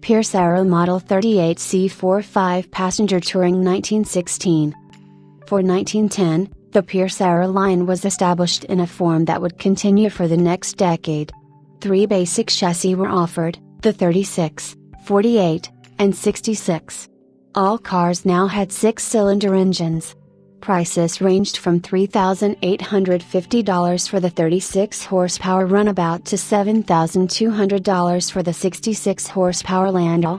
Pierce Arrow Model 38C45 Passenger Touring 1916. For 1910, the Pierce Arrow line was established in a form that would continue for the next decade. 3 basic chassis were offered, the 36, 48, and 66. All cars now had 6-cylinder engines. Prices ranged from $3,850 for the 36 horsepower runabout to $7,200 for the 66 horsepower Landau.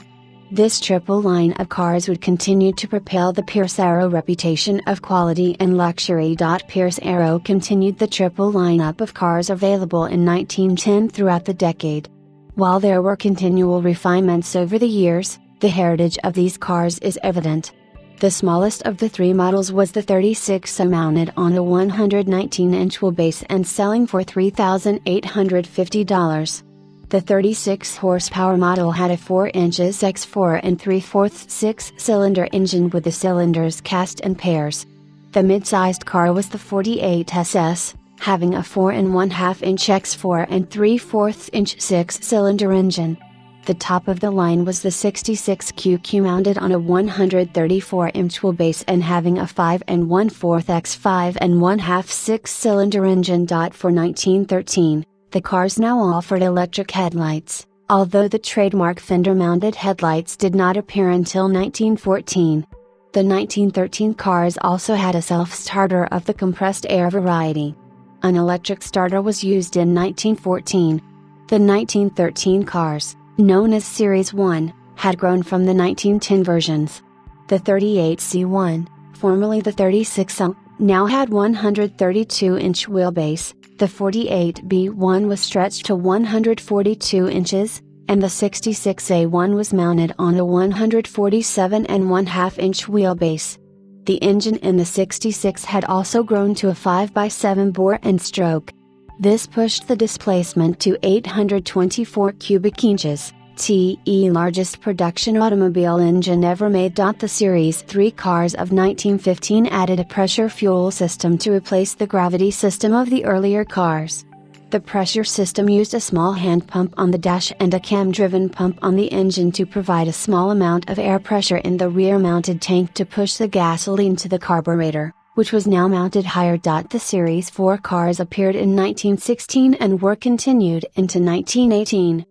This triple line of cars would continue to propel the Pierce Arrow reputation of quality and luxury. Pierce Arrow continued the triple lineup of cars available in 1910 throughout the decade. While there were continual refinements over the years, the heritage of these cars is evident. The smallest of the 3 models was the 36, mounted on a 119-inch wheelbase and selling for $3,850. The 36 horsepower model had a 4 inches x 4 3/4 6-cylinder engine with the cylinders cast in pairs. The mid-sized car was the 48 SS, having a 4 1/2 inch x 4 3/4 inch 6-cylinder engine. The top of the line was the 66 QQ, mounted on a 134-inch wheelbase and having a 5 1/4 x 5 1/2 6-cylinder engine. For 1913, the cars now offered electric headlights, although the trademark fender-mounted headlights did not appear until 1914. The 1913 cars also had a self-starter of the compressed air variety. An electric starter was used in 1914. The 1913 cars, known as Series 1, had grown from the 1910 versions. The 38C1, formerly the 36L, now had 132-inch wheelbase, the 48B1 was stretched to 142 inches, and the 66A1 was mounted on a 147 1/2 inch wheelbase. The engine in the 66 had also grown to a 5x7 bore and stroke. This pushed the displacement to 824 cubic inches, the largest production automobile engine ever made. The Series 3 cars of 1915 added a pressure fuel system to replace the gravity system of the earlier cars. The pressure system used a small hand pump on the dash and a cam-driven pump on the engine to provide a small amount of air pressure in the rear-mounted tank to push the gasoline to the carburetor, which was now mounted higher. The Series 4 cars appeared in 1916 and were continued into 1918.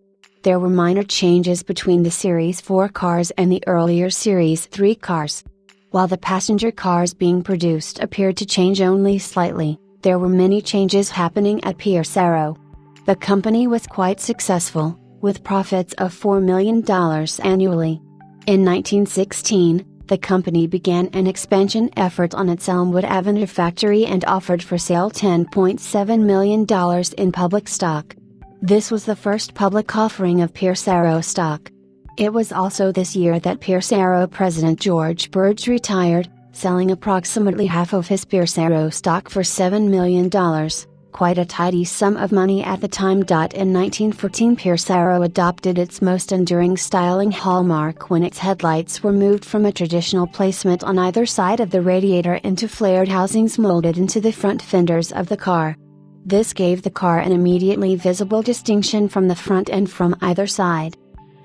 There were minor changes between the Series 4 cars and the earlier Series 3 cars. While the passenger cars being produced appeared to change only slightly, there were many changes happening at Pierce Arrow. The company was quite successful, with profits of $4 million annually. In 1916, the company began an expansion effort on its Elmwood Avenue factory and offered for sale $10.7 million in public stock. This was the first public offering of Pierce Arrow stock. It was also this year that Pierce Arrow president George Burge retired, selling approximately half of his Pierce Arrow stock for $7 million, quite a tidy sum of money at the time. In 1914, Pierce Arrow adopted its most enduring styling hallmark when its headlights were moved from a traditional placement on either side of the radiator into flared housings molded into the front fenders of the car. This gave the car an immediately visible distinction from the front and from either side.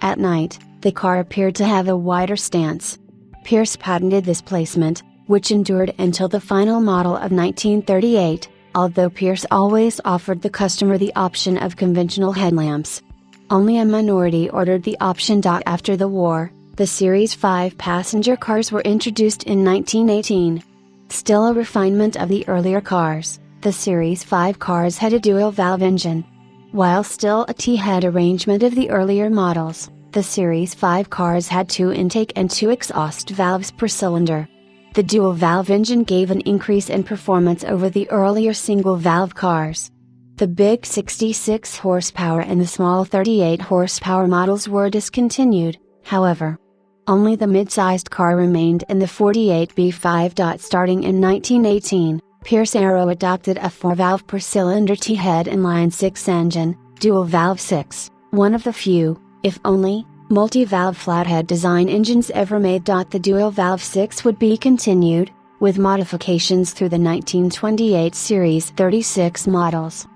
At night, the car appeared to have a wider stance. Pierce patented this placement, which endured until the final model of 1938, although Pierce always offered the customer the option of conventional headlamps. Only a minority ordered the option. After the war, the Series 5 passenger cars were introduced in 1918. Still a refinement of the earlier cars, the Series 5 cars had a dual-valve engine. While still a T-head arrangement of the earlier models, the Series 5 cars had 2 intake and 2 exhaust valves per cylinder. The dual-valve engine gave an increase in performance over the earlier single-valve cars. The big 66 horsepower and the small 38 horsepower models were discontinued, however. Only the mid-sized car remained in the 48B5. Starting in 1918, Pierce Arrow adopted a 4-valve per cylinder T-head inline 6 engine, dual-valve 6, one of the few, if only, multi-valve flathead design engines ever made. The dual-valve 6 would be continued, with modifications through the 1928 Series 36 models.